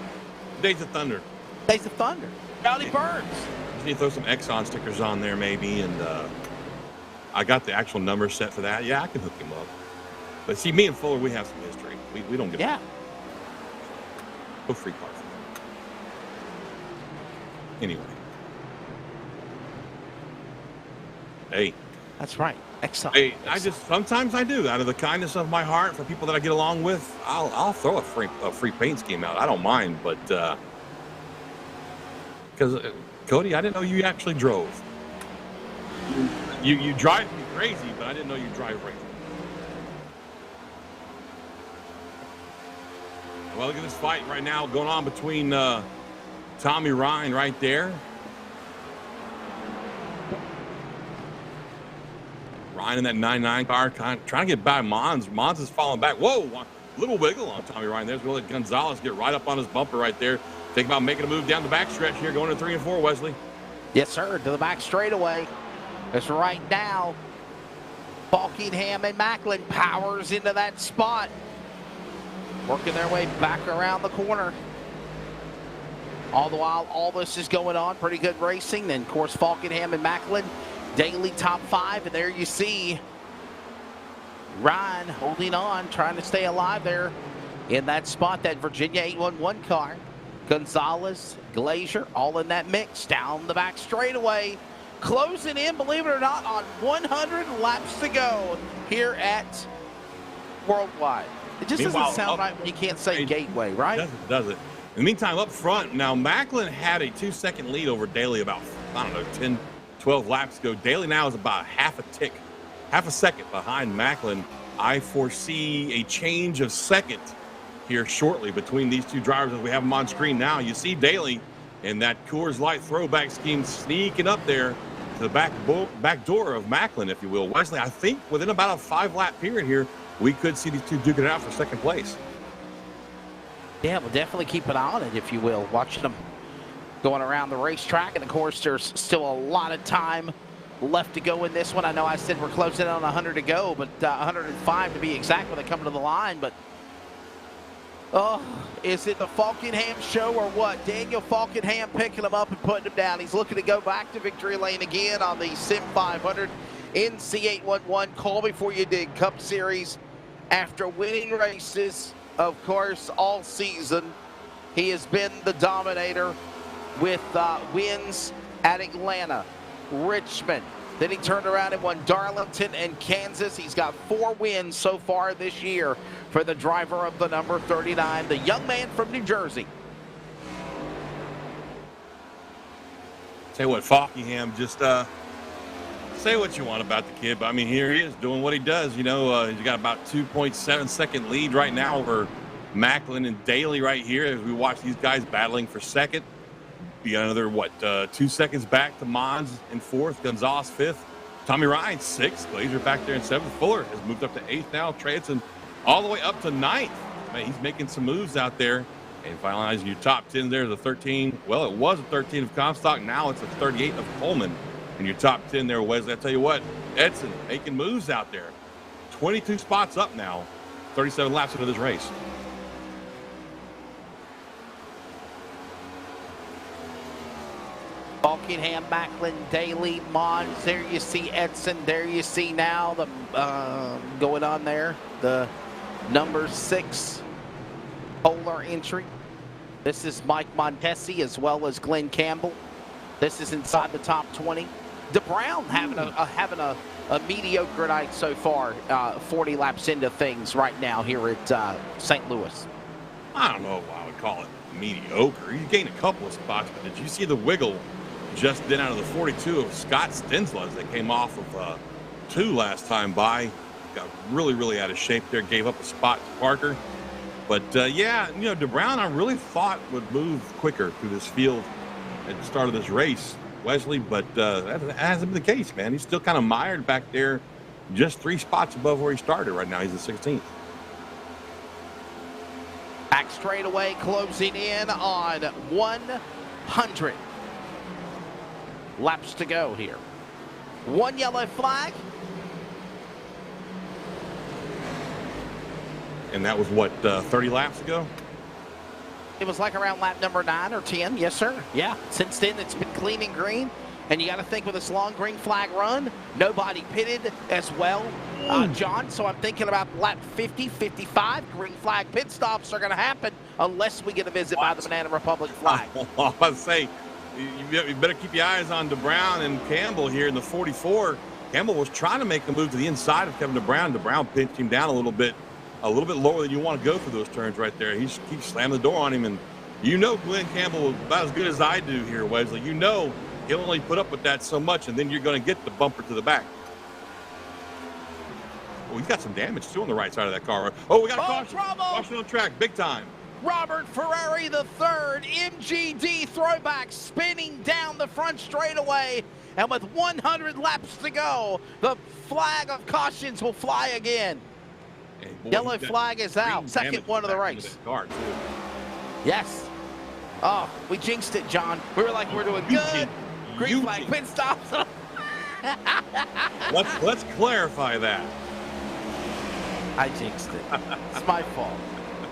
Days of Thunder. Days of Thunder. Rowdy Burns. Just need to throw some Exxon stickers on there maybe, and I got the actual number set for that. Yeah, I can hook him up. But see, me and Fuller, we have some history. We don't get no free car. Anyway. Hey. That's right. Excellent. Hey, sometimes I do, out of the kindness of my heart, for people that I get along with, I'll throw a free paint scheme out. I don't mind, but because Cody, I didn't know you actually drove. You drive me crazy, but I didn't know you drive right. Well, look at this fight right now going on between Tommy Ryan right there. Ryan in that 9.9 car, trying to get by Mons. Mons is falling back. Whoa, little wiggle on Tommy Ryan. There's really Gonzalez get right up on his bumper right there. Think about making a move down the back stretch here, going to 3 and 4, Wesley. Yes, sir, to the back straightaway. It's right now. Falkingham and Macklin powers into that spot. Working their way back around the corner. All the while, all this is going on. Pretty good racing. Then, of course, Falkingham and Macklin, daily top 5. And there you see Ryan holding on, trying to stay alive there in that spot, that Virginia 811 car. Gonzalez, Glazier, all in that mix. Down the back straightaway. Closing in, believe it or not, on 100 laps to go here at Worldwide. It just doesn't sound right when you can't say Gateway, right? Does it? In the meantime, up front, now Macklin had a 2-second lead over Daly about, 10, 12 laps ago. Daly now is about half a second behind Macklin. I foresee a change of second here shortly between these two drivers as we have them on screen now. You see Daly in that Coors Light throwback scheme sneaking up there to the back door of Macklin, if you will. Wesley, I think within about a 5-lap period here, we could see these two duking it out for second place. Yeah, we'll definitely keep an eye on it, if you will. Watching them going around the racetrack. And, of course, there's still a lot of time left to go in this one. I know I said we're closing in on 100 to go, but 105 to be exact when they come to the line. But, oh, is it the Falkingham show or what? Daniel Falkingham picking him up and putting him down. He's looking to go back to victory lane again on the SIM500 NC811 Call Before You Dig Cup Series. After winning races, of course, all season, he has been the dominator with wins at Atlanta, Richmond. Then he turned around and won Darlington and Kansas. He's got 4 wins so far this year for the driver of the number 39, the young man from New Jersey. Tell you what, Falkingham, just say what you want about the kid, but I mean, here he is doing what he does. You know, he's got about 2.7 second lead right now over Macklin and Daly right here as we watch these guys battling for second. Be another, 2 seconds back to Mons in 4th, Gonzalez 5th, Tommy Ryan, 6th. Glazer back there in 7th. Fuller has moved up to 8th now. Transon all the way up to 9th. Man, he's making some moves out there. And finalizing your top 10 there, the 13. Well, it was a 13 of Comstock. Now it's a 38 of Coleman. And your top 10 there, Wesley. I tell you what, Edson making moves out there. 22 spots up now. 37 laps into this race. Buckingham, Macklin, Daly, Mons. There you see Edson. There you see now the going on there. The number 6 polar entry. This is Mike Montesi as well as Glenn Campbell. This is inside the top 20. DeBrown having a mediocre night so far. 40 laps into things right now here at St. Louis. I don't know if I would call it mediocre. He gained a couple of spots, but did you see the wiggle just then out of the 42 of Scott Stensla as they came off of 2 last time by? Got really out of shape there, gave up a spot to Parker. But yeah, you know, DeBrown I really thought would move quicker through this field at the start of this race, Wesley, but that hasn't been the case, man. He's still kind of mired back there, just 3 spots above where he started right now. He's the 16th. Back straightaway, closing in on 100 laps to go here. 1 yellow flag. And that was what, 30 laps ago? It was like around lap number 9 or 10. Yes, sir. Yeah. Since then, it's been clean and green. And you got to think with this long green flag run, nobody pitted as well, John. So I'm thinking about lap 50, 55. Green flag pit stops are going to happen unless we get a visit by the Banana Republic flag. I was about to say, you better keep your eyes on DeBrown and Campbell here in the 44. Campbell was trying to make a move to the inside of Kevin DeBrown. DeBrown pinched him down a little bit lower than you want to go for those turns right there. He just keeps slamming the door on him. And you know Glenn Campbell about as good as I do here, Wesley. You know he'll only put up with that so much, and then you're going to get the bumper to the back. Oh, he's got some damage, too, on the right side of that car. Oh, we got a caution. Trouble. Caution on track, big time. Robert Ferrari III, MGD throwback, spinning down the front straightaway. And with 100 laps to go, the flag of cautions will fly again. Boy, yellow flag is out. Second one of the race. Yes. Oh, we jinxed it, John. We were like, we're doing good. Green flag pit stops. Let's clarify that. I jinxed it. It's my fault.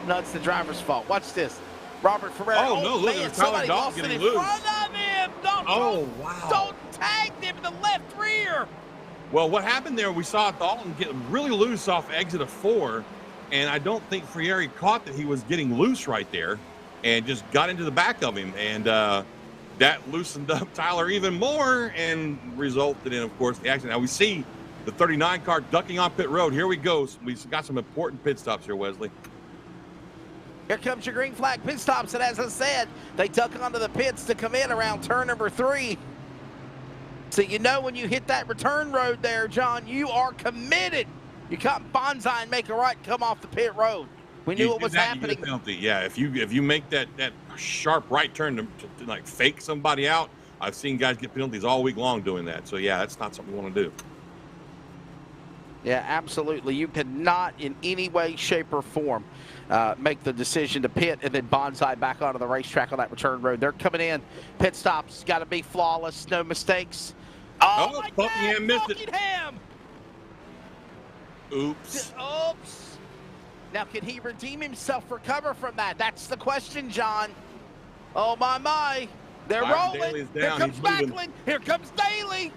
No, it's the driver's fault. Watch this. Robert Ferrari. Oh, no, look at Tyler Dalton getting loose. In front of him. Wow. Don't tag him in the left rear. Well, what happened there, we saw Dalton get really loose off exit of 4, and I don't think Frieri caught that he was getting loose right there and just got into the back of him. And that loosened up Tyler even more and resulted in, of course, the accident. Now we see the 39 car ducking on pit road. Here we go. We've got some important pit stops here, Wesley. Here comes your green flag pit stops, and as I said, they duck onto the pits to come in around turn number 3. So you know when you hit that return road there, John, you are committed. You can't bonsai and make a right come off the pit road. We knew what was happening. You get a penalty. Yeah, if you make that sharp right turn to like fake somebody out, I've seen guys get penalties all week long doing that. So yeah, that's not something we want to do. Yeah, absolutely. You cannot in any way, shape, or form make the decision to pit and then bonsai back onto the racetrack on that return road. They're coming in. Pit stops got to be flawless, no mistakes. Oh my God, missed Buckingham! Oops. Oops. Now, can he redeem himself, recover from that? That's the question, John. Oh, my. They're rolling. Here comes Macklin. Here comes Daly.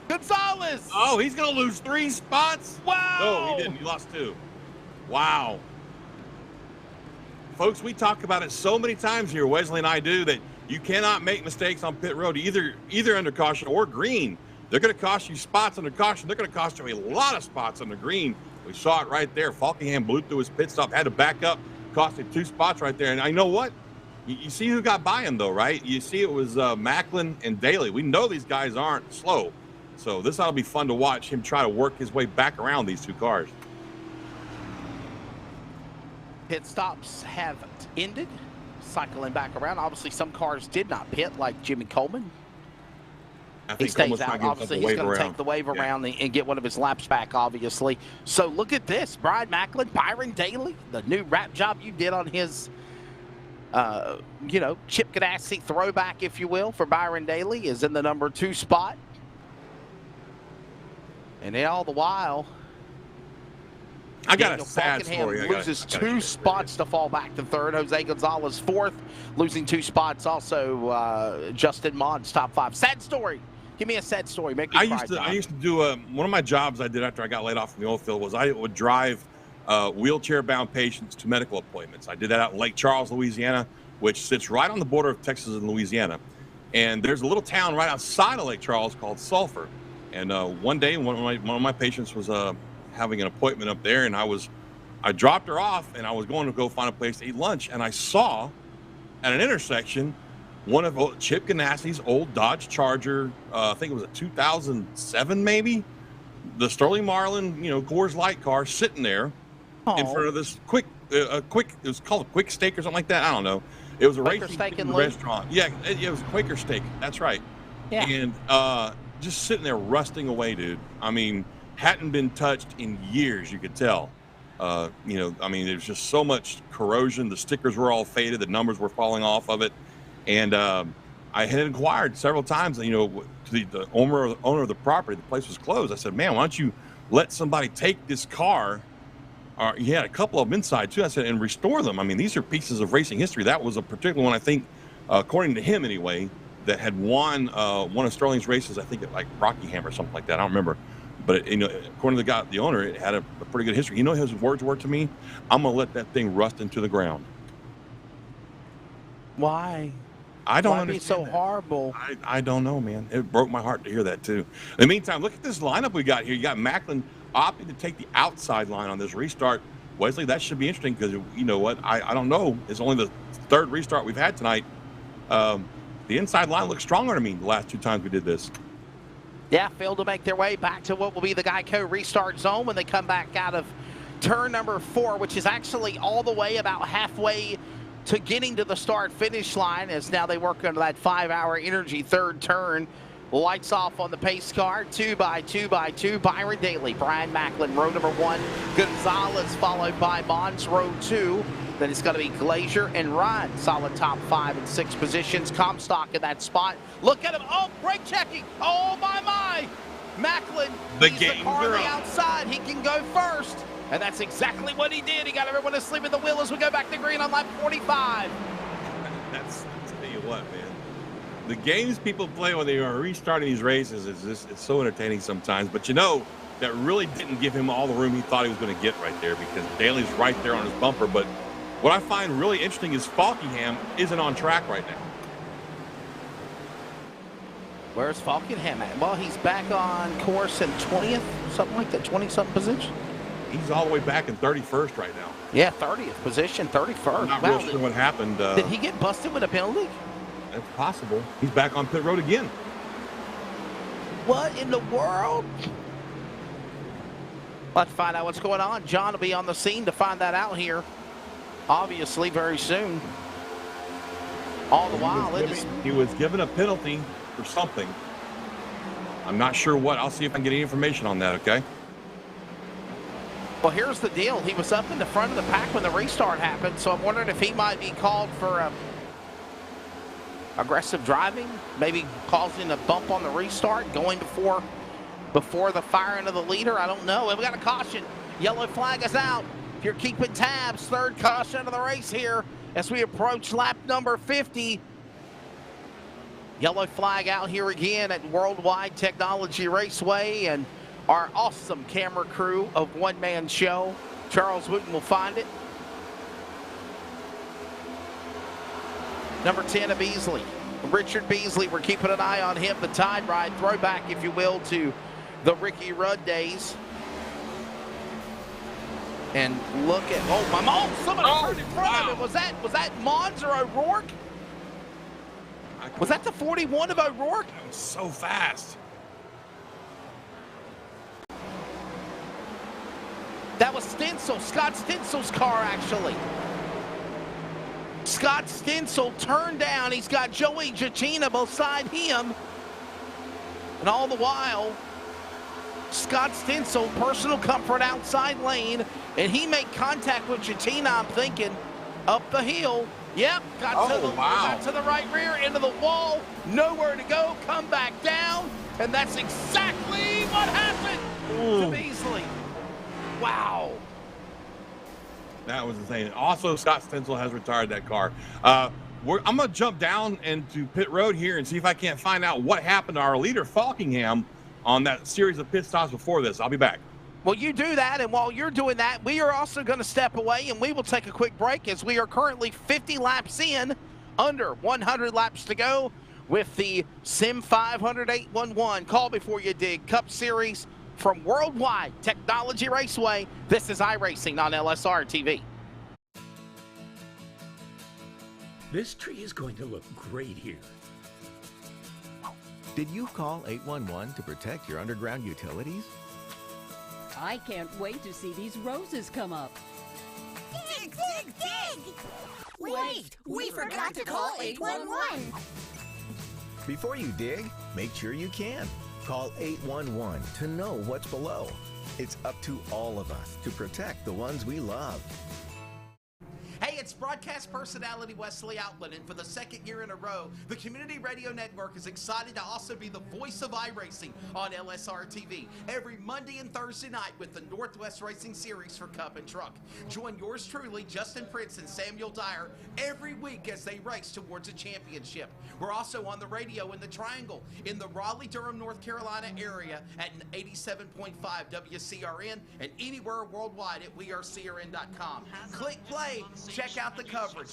Gonzalez. Oh, he's going to lose 3 spots? Wow. No, he didn't. He lost 2. Wow. Folks, we talk about it so many times here, Wesley and I do, that you cannot make mistakes on pit road, either under caution or green. They're going to cost you spots under caution. They're going to cost you a lot of spots under green. We saw it right there. Falkingham blew through his pit stop, had to back up, cost him 2 spots right there. And I know what? You see who got by him, though, right? You see it was Macklin and Daly. We know these guys aren't slow. So this ought to be fun to watch him try to work his way back around these 2 cars. Pit stops have ended. Cycling back around. Obviously, some cars did not pit, like Jimmy Coleman. I He think stays almost out. trying to get Obviously, the he's wave going to around. take the wave Yeah. around and get one of his laps back, obviously. So look at this. Brian Macklin, Byron Daly, the new wrap job you did on his, Chip Ganassi throwback, if you will, for Byron Daly is in the number 2 spot. And then all the while, I got Daniel a sad Falkenham story. loses 2 spots to fall back to 3rd. Jose Gonzalez 4th, losing 2 spots. Also, Justin Mons top 5. Sad story. Give me a sad story. Make me cry, I used to do one of my jobs I did after I got laid off from the oil field was I would drive wheelchair-bound patients to medical appointments. I did that out in Lake Charles, Louisiana, which sits right on the border of Texas and Louisiana. And there's a little town right outside of Lake Charles called Sulphur. And one day, one of my patients was having an appointment up there, and I dropped her off, and I was going to go find a place to eat lunch, and I saw at an intersection one of Chip Ganassi's old Dodge Charger, I think it was a 2007 maybe, the Sterling Marlin, Coors Light car sitting there in front of this it was called a Quick Steak or something like that. I don't know. It was a Quaker racing Steak and restaurant. Yeah, it was Quaker Steak. That's right. Yeah. And just sitting there rusting away, dude. I mean, hadn't been touched in years, you could tell. There's just so much corrosion. The stickers were all faded. The numbers were falling off of it. And I had inquired several times, to the owner of the property. The place was closed. I said, man, why don't you let somebody take this car? He had a couple of them inside, too. I said, and restore them. I mean, these are pieces of racing history. That was a particular one, I think, according to him anyway, that had won one of Sterling's races, I think at like Rockingham or something like that. I don't remember. But, according to the owner, it had a pretty good history. His words were to me, I'm going to let that thing rust into the ground. Why? I don't Why understand. Be so horrible? I don't know, man. It broke my heart to hear that, too. In the meantime, look at this lineup we got here. You got Macklin opting to take the outside line on this restart. Wesley, that should be interesting because, you know what? I don't know. It's only the 3rd restart we've had tonight. The inside line looks stronger to me the last 2 times we did this. Yeah, failed to make their way back to what will be the Geico restart zone when they come back out of turn number 4, which is actually all the way about halfway to getting to the start-finish line, as now they work under that 5-hour energy 3rd turn. Lights off on the pace car, 2x2x2. Byron Daly, Brian Macklin, row number 1. Gonzalez followed by Mons, row 2. Then it's going to be Glazier and Ryan, solid top 5 and 6 positions. Comstock in that spot. Look at him. Oh, brake checking. Oh, my. Macklin leads the car on the outside. He can go first. And that's exactly what he did. He got everyone asleep at the wheel as we go back to green on lap 45. I'll tell you what, man. The games people play when they are restarting these races it's so entertaining sometimes. But that really didn't give him all the room he thought he was going to get right there because Daly's right there on his bumper. But what I find really interesting is Falkenham isn't on track right now. Where's Falkenham at? Well, he's back on course in 20th, something like that, 20-something position. He's all the way back in 31st right now. Yeah, 30th position, 31st. I'm not real sure what happened. Did he get busted with a penalty? That's possible. He's back on pit road again. What in the world? Let's find out what's going on. John will be on the scene to find that out here, obviously, very soon. All the while, he was given a penalty for something. I'm not sure what. I'll see if I can get any information on that, okay? Well, here's the deal. He was up in the front of the pack when the restart happened, so I'm wondering if he might be called for aggressive driving, maybe causing a bump on the restart, going before the firing of the leader. I don't know. And we got a caution. Yellow flag is out. If you're keeping tabs, 3rd caution of the race here as we approach lap number 50. Yellow flag out here again at Worldwide Technology Raceway, and our awesome camera crew of One Man Show. Charles Wooten will find it. Number 10 of Beasley, Richard Beasley. We're keeping an eye on him. The Tide Ride throwback, if you will, to the Ricky Rudd days. And look at, somebody turned in front of him. Was that Mons or O'Rourke? Was that the 41 of O'Rourke? That was so fast. That was Stencil, Scott Stencil's car, actually. Scott Stencil turned down. He's got Joey Giacchina beside him. And all the while, Scott Stencil, personal comfort outside lane, and he made contact with Jatina, I'm thinking, up the hill. Yep, got to the right rear, into the wall, nowhere to go, come back down, and that's exactly what happened to Beasley. Wow. That was insane. Also, Scott Stencil has retired that car. I'm going to jump down into pit road here and see if I can't find out what happened to our leader, Falkingham, on that series of pit stops before this. I'll be back. Well, you do that, and while you're doing that, we are also going to step away, and we will take a quick break as we are currently 50 laps in, under 100 laps to go with the SIM500 811 Call Before You Dig Cup Series from Worldwide Technology Raceway. This is iRacing on LSRTV. This tree is going to look great here. Did you call 811 to protect your underground utilities? I can't wait to see these roses come up. Dig, dig, dig! Wait, we forgot to call 811. Before you dig, make sure you can. Call 811 to know what's below. It's up to all of us to protect the ones we love. Hey, it's broadcast personality Wesley Outland, and for the second year in a row, the Community Radio Network is excited to also be the voice of iRacing on LSRTV every Monday and Thursday night with the Northwest Racing Series for Cup and Truck. Join yours truly, Justin Prince and Samuel Dyer, every week as they race towards a championship. We're also on the radio in the Triangle in the Raleigh-Durham, North Carolina area at 87.5 WCRN and anywhere worldwide at wearecrn.com. Click play. Check out the coverage.